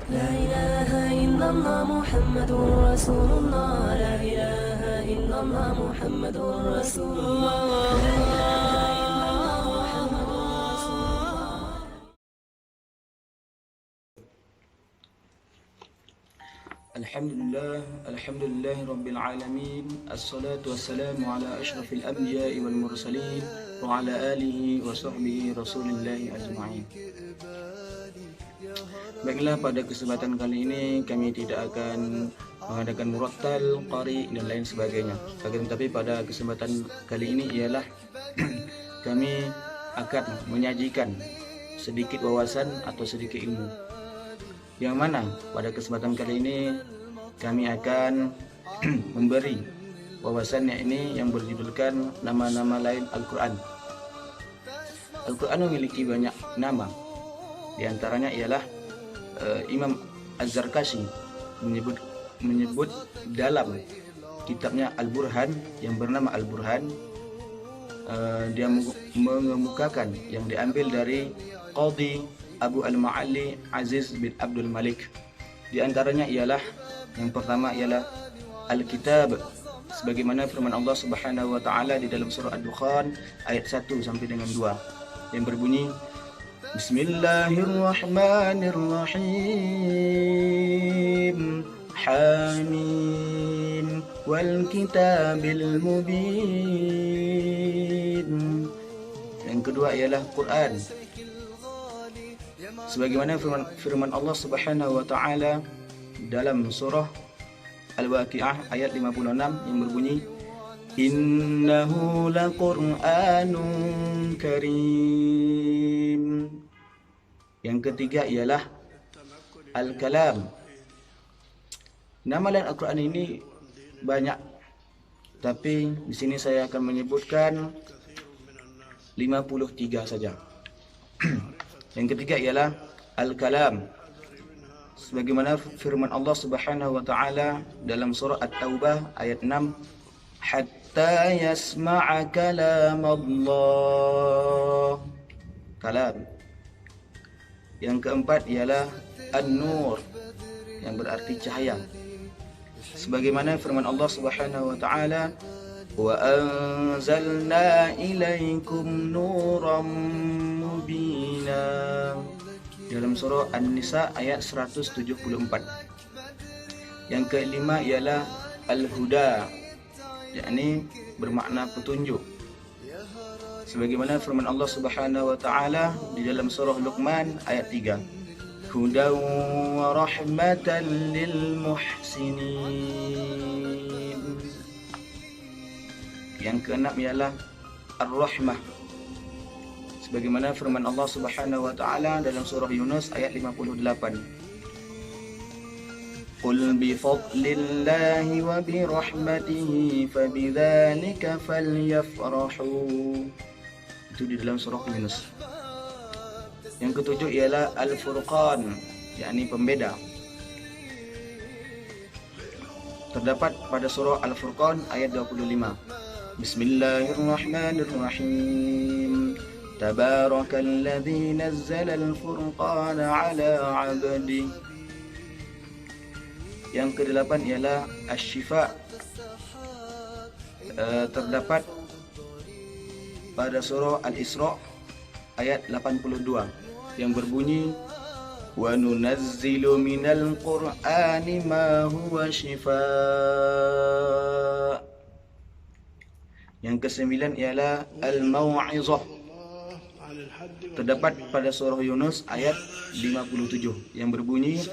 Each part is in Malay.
لا إله إلا الله محمد رسول الله لا إله إلا الله محمد رسول الله Alhamdulillah Rabbil Alamin. Assalatu wassalamu ala ashrafil anbiya'i wal mursalin wa ala alihi wa sahbihi rasulillahi ajma'in. Baiklah, pada kesempatan kali ini kami tidak akan mengadakan murattal, qari dan lain sebagainya. Akan tetapi pada kesempatan kali ini ialah kami akan menyajikan sedikit wawasan atau sedikit ilmu, yang mana pada kesempatan kali ini kami akan memberi wawasannya ini yang berjudulkan nama-nama lain Al-Quran. Al-Quran memiliki banyak nama. Di antaranya ialah Imam Az-Zarkashi menyebut dalam kitabnya Al-Burhan yang bernama Al-Burhan, dia mengemukakan yang diambil dari Qadhi Abu Al-Ma'ali Aziz bin Abdul Malik. Di antaranya ialah yang pertama ialah Al-Kitab, sebagaimana firman Allah Subhanahu wa taala di dalam surah Ad-Dukhan ayat 1 sampai dengan 2 yang berbunyi Bismillahirrahmanirrahim. Hamim wal kitabil mubin. Yang kedua ialah Quran, sebagaimana firman Allah Subhanahu wa taala dalam surah Al-Waqi'ah ayat 56 yang berbunyi Innahu laqur'anun karim. Yang ketiga ialah Al-Kalam. Nama lain Al-Quran ini banyak, tapi di sini saya akan menyebutkan 53 saja. Yang ketiga ialah Al-Kalam, sebagaimana firman Allah Subhanahu wa taala dalam surah At-Taubah ayat 6, hatta yasma'a kalam Allah. Kalam. Yang keempat ialah An-Nur, yang berarti cahaya, sebagaimana firman Allah Subhanahu wa taala wa anzalna ilaikum nuram mubina dalam surah An-Nisa ayat 174. Yang kelima ialah Al-Huda, yakni bermakna petunjuk, sebagaimana firman Allah Subhanahu wa taala di dalam surah Luqman ayat 3, hudan wa rahmatan lil muhsinin. Yang keenam ialah Ar-Rahmah, sebagaimana firman Allah Subhanahu wa taala dalam surah Yunus ayat 58, qul bi fadlillahi wa bi rahmatihi fabidzalika falyafrahu. Itu di dalam surah Yunus. Yang ketujuh ialah Al-Furqan, yakni pembeda. Terdapat pada surah Al-Furqan ayat 25. Bismillahirrahmanirrahim. Tabarakalladzi nazzala al-furqana ala 'abdihi. Yang kedelapan ialah Asy-Syifa. Terdapat pada surah Al-Isra ayat 82 yang berbunyi wa nunazzilu minal qur'ani ma huwa syifaa. Yang kesembilan ialah Al-Mau'izah, terdapat pada surah Yunus ayat 57 yang berbunyi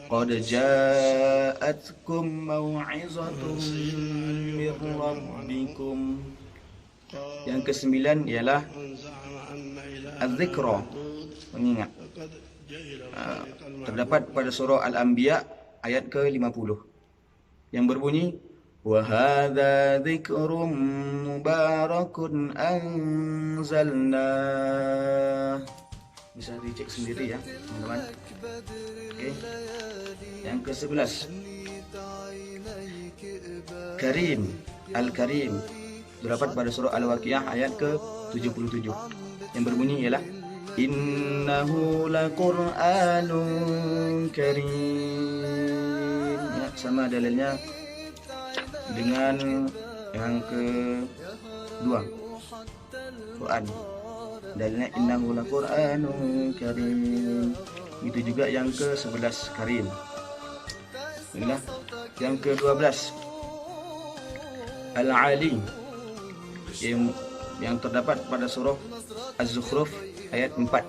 qad ja'atkum mau'izatun mir rabbikum. Yang kesembilan ialah Az-Zikra, mengingat, terdapat pada surah Al-Anbiya ayat ke-50 yang berbunyi wa hadza dzikrun mubarakun anzalna. Bisa dicek sendiri ya teman-teman. Oke. Yang ke-11 Karim, Al-Karim, terdapat pada surah Al-Waqi'ah ayat ke-77 yang berbunyi ialah Innahu laqur'anun karim. Ya, sama dalilnya dengan yang kedua, Quran. Dalilnya innahu laqur'anun karim. Itu juga yang ke-11 karim. Inilah yang ke-12 Al-Ali yang terdapat pada surah Az-Zukhruf ayat 4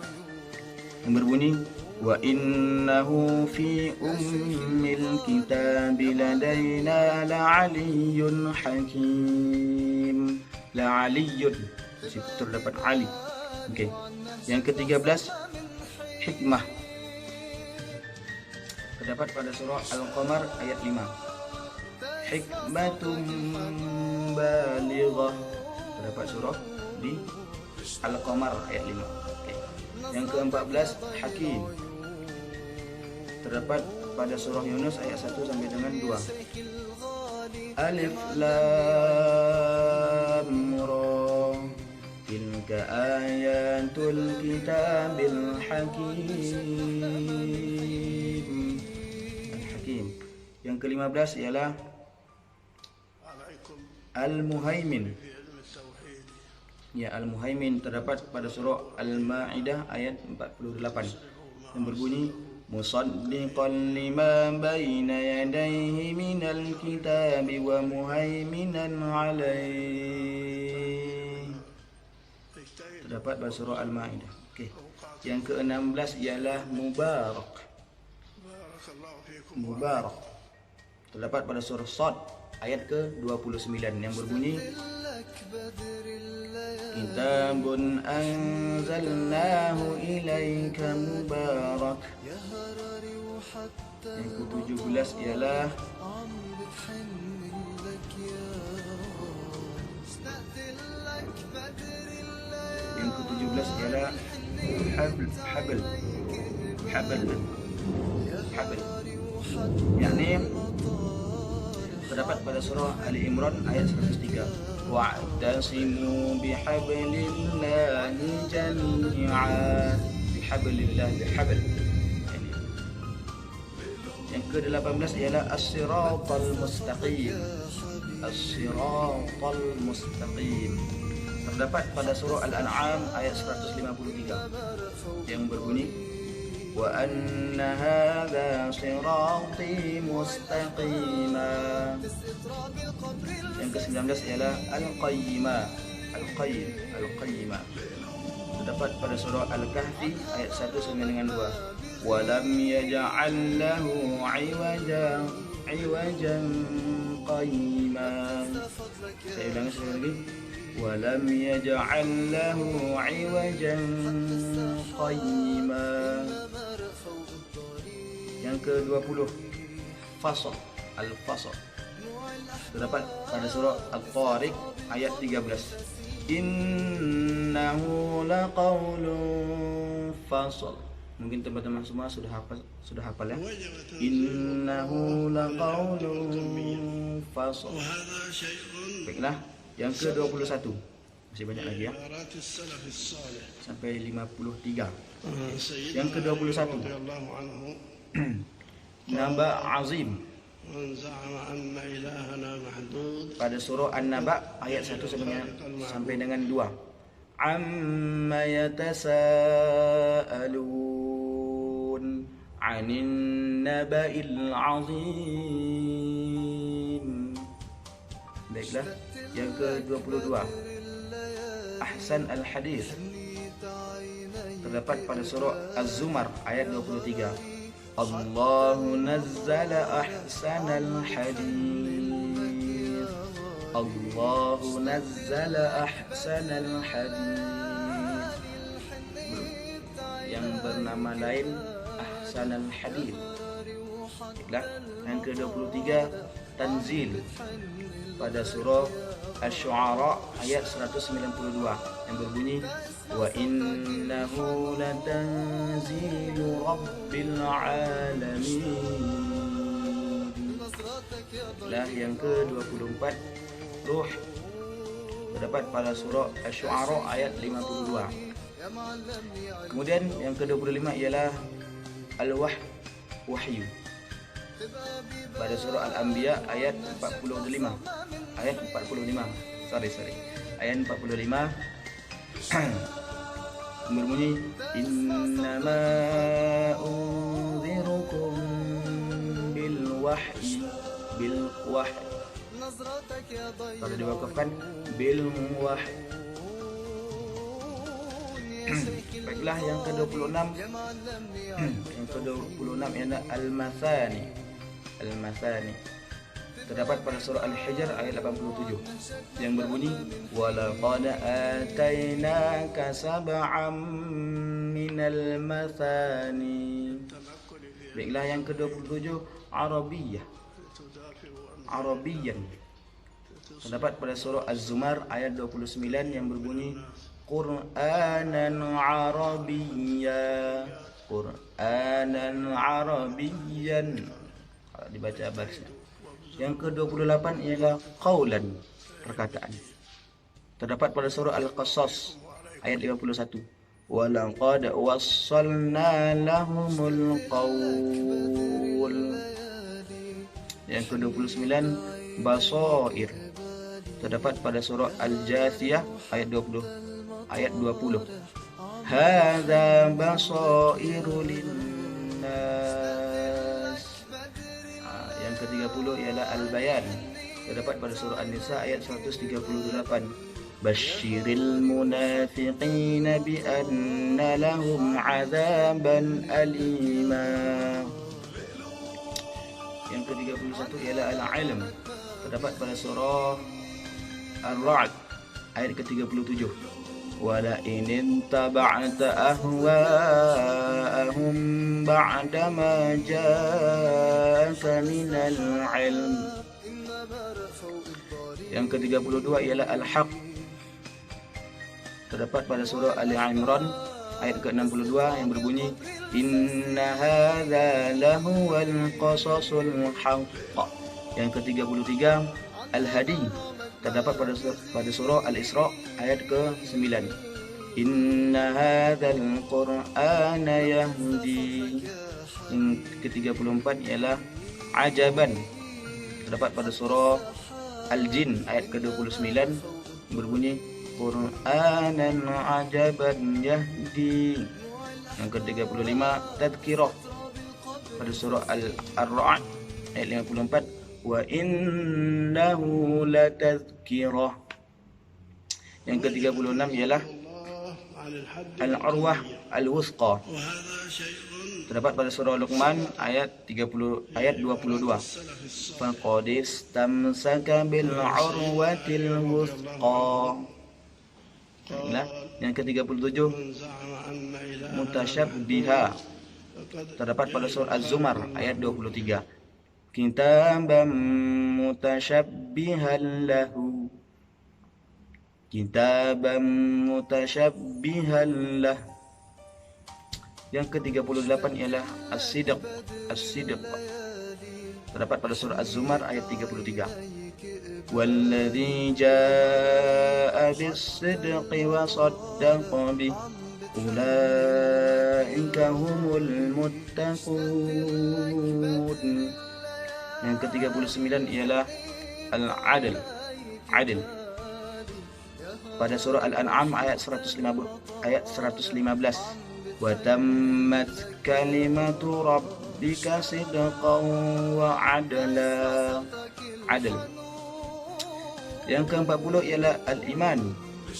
yang berbunyi wa innahu fi ummil kitabi ladaina la'aliyyun hakim. La'aliyyun, di situ terdapat Ali. Okey. Yang ke-13 hikmah, terdapat pada surah Al-Qamar ayat 5. Hikmatun balighah, terdapat surah di Al-Qamar ayat 5. Okay. Yang ke-14 Hakim, terdapat pada surah Yunus ayat 1 sampai dengan 2. Alif Lam Ra, tilka ayatul kitabil hakim. Al-Hakim. Yang ke-15 ialah Al-Muhaimin. Ya, Al-Muhaimin terdapat pada surah Al-Ma'idah ayat 48 yang berbunyi musaddiqan lima baina yadayhi minal kitabi wa muhaiminan alaihi. Terdapat pada surah Al-Ma'idah. Okey. Yang ke-16 ialah Mubarak. Mubarak terdapat pada surah Shad ayat ke-29 yang berbunyi Kitabun anzalnahu ilaika mubarak. Yang ke-17 ialah Habl. Yakni terdapat pada surah Ali Imran ayat 103. Wa'tasimu bihablillahi jami'a. Bihablillah, bihabl. Yang ke-18 ialah as-siratal mustaqim. As-siratal mustaqim. Terdapat pada surah Al-An'am ayat 153 yang berbunyi wa anna hadza sirati mustaqima. Yang ke-19 ialah Al-Qayyimah. Al-Qayyimah. Terdapat pada surah Al-Kahfi ayat 1 sampai dengan 2. Wa lam yaj'al lahu 'iwajan qayyima. Saya ulangi sekali lagi. Wa lam yaj'al lahu 'iwajan qayyima. Yang ke-20 Fasl. Al-Fasl. Terdapat pada surah At-Tariq ayat 13. Innahu laqawlun fasl. Mungkin teman-teman semua sudah hafal ya. Innahu laqawlun fasl. Baiklah, yang ke-21. Masih banyak lagi ya. Sampai 53. Yang ke-21. Naba azim. Pada surah An-Naba ayat 1 sampai dengan 2. Amma yatasaalun 'anin naba'il 'azim. Baiklah, yang ke-22 Ahsan al-Hadith. Terdapat pada surah Az-Zumar ayat 23. Allahu nazzala ahsanal hadith. Allahu nazzala ahsanal hadith. Yang bernama lain Ahsanal Hadith. Baiklah, yang ke-23 Tanzil pada surah Asy-Syu'ara ayat 192 yang berbunyi wa innahu latanzilu rabbil alamin. Lah yang ke-24 Ruh terdapat pada surah Asy-Syu'ara ayat 52 Kemudian yang ke-25 ialah wahyu. Pada surah Al-Anbiya ayat 45. Ayat 45. Ayat 45 berbunyi innama unzirukum bil wahyi. Kalau diwakafkan bil wahyi. Baiklah, yang ke-26 ialah al-masani. Terdapat pada surah Al-Hijr ayat 87 yang berbunyi walaqad atainaka sab'am minal masani. Baiklah, yang ke-27 Arabiyyan. Terdapat pada surah Az-Zumar ayat 29 yang berbunyi Qur'anan Arabiyyan. Kalau dibaca barisnya. Yang ke-28 ialah qaulan, perkataan. Terdapat pada surah Al-Qasas ayat 51. Walaqad wassalna lahumul qaul. Yang ke-29 basair. Terdapat pada surah Al-Jathiyah ayat 20. Hadza basairu linnas. Yang ke-30 ialah Al-Bayan. Terdapat pada surah An-Nisa ayat 138. Basyiril munafiqina bi anna lahum 'adzaban alima. Yang ke-31 ialah Al-Ilm. Terdapat pada surah Ar-Ra'd ayat ke-37. Wala in taba'ta ahwa'ahum ba'da ma ja'aka minal ilm. Yang ke-32 ialah Al-Haq. Terdapat pada surah Ali Imran ayat ke-62 yang berbunyi inna hadza lahuwal qasasul haqq. Yang ke-33 Al-Hadi. Terdapat pada surah Al-Isra ayat ke-9. Inna hadzal qur'ana yahdi. Yang ke-34 ialah Ajaban. Terdapat pada surah Al-Jin ayat ke-29 berbunyi Qur'anan ajaban yahdi. Yang ke-35 Tadhkirah. Pada surah Ar-Ra'd ayat 54 wa innahu latadhkirah. Yang ke-36 ialah Al-Urwah Al-Wusqa. Terdapat pada surah Luqman ayat 22. Faqad istamsaka bil urwatil wusqa. Yang ke-37 Mutasyabbiha. Terdapat pada surah Az-Zumar ayat 23. Kitaban mutasyabbihan lahu. Yang ke-38 ialah As-Sidq. Terdapat pada surah Az-Zumar ayat 33. Walladzi jaa'a bis-sidqi wa saddaqa bih ulaika humul muttaqun. Yang ke-39 ialah Al-Adl. Pada surah Al-An'am ayat 115. Wa tammat kalimatu rabbika sidqan wa adla. Yang ke-40 ialah Al-Iman.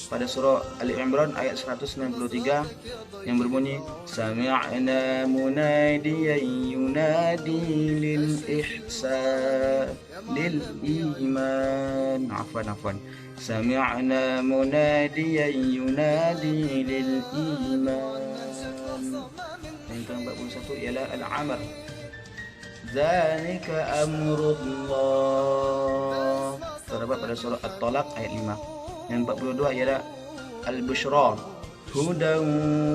Pada surah Ali Imran ayat 193 yang berbunyi sami'na munadiyan yunadi lil iman. Sami'na munadiyan yunadi lil iman. Yang ke-41 ialah Al-Amr. Zalika amrullah. Terdapat pada surah At-Talaq ayat 5. Yang 42 ialah Al-Bushra. Hudan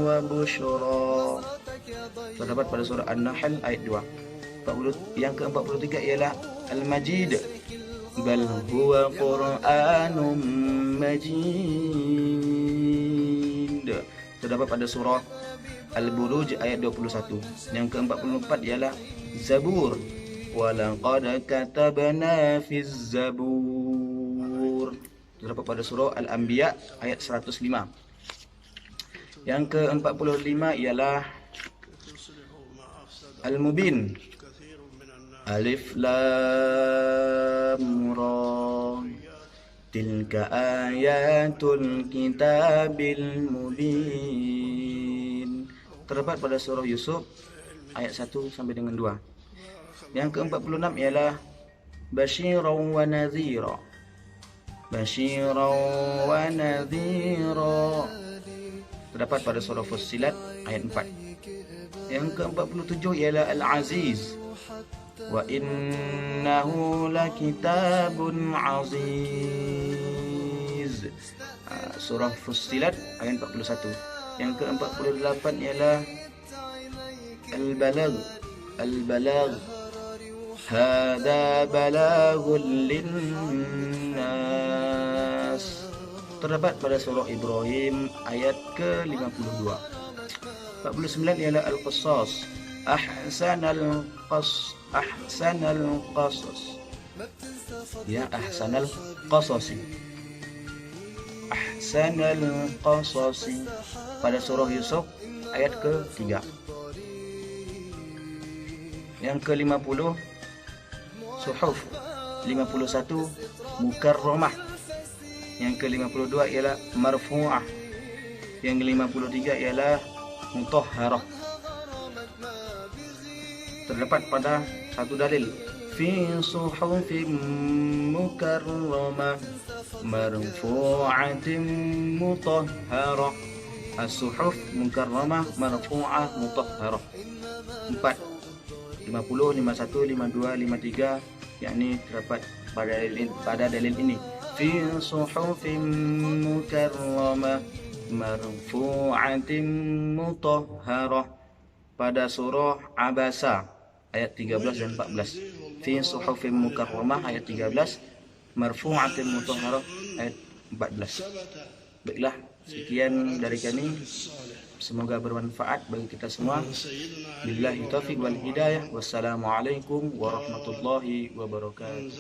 wa bushra. Terdapat pada surah An-Nahl ayat 2. Yang ke-43 ialah Al-Majid. Bal huwa Qur'anun majid. terdapat pada surah Al-Buruj ayat 21. Yang ke-44 ialah Zabur. Walaqad katabna fiz Zabur, terdapat pada surah Al-Anbiya ayat 105. Yang ke-45 ialah Al-Mubin. Alif Lam Ra, tilka ayatul kitabil mubin, terdapat pada surah Yusuf ayat 1 sampai dengan 2. Yang ke-46 ialah Basyiran wa Nadhira. Basyiran wa Nadhira, terdapat pada surah Fussilat ayat 4. Yang ke-47 ialah Al-Aziz. Wa innahu lakitabun aziz, surah Fussilat ayat 41. Yang ke-48 ialah Al-Balagh. Al-Balagh, hada balaghul linnas, terdapat pada surah Ibrahim ayat ke-52. 49 ialah Al-Qasas. Ahsanal qasas, ya, ahsanal qasasi, ahsanal qasasi, pada surah Yusuf ayat ke-3. Yang ke-50 Suhuf. 51 Mukarramah. Yang ke-52 ialah Marfu'ah. Yang ke-53 ialah Mutahharah, terdapat pada satu dalil, fi suhufin mukarramah marfu'atin mutahharah. As-suhuf mukarramah marfu'ah mutahharah. 4, 50, 51, 52, 53, yakni terdapat pada dalil ini, fi suhufin mukarramah marfu'atin mutahharah, pada surah Abasa ayat 13 dan 14. Fi suhufin mukarramah ayat 13, marfu'atin mutahharah ayat 14. Baiklah, sekian dari kami. Semoga bermanfaat bagi kita semua. Billahi taufiq wal hidayah. Wassalamualaikum warahmatullahi wabarakatuh.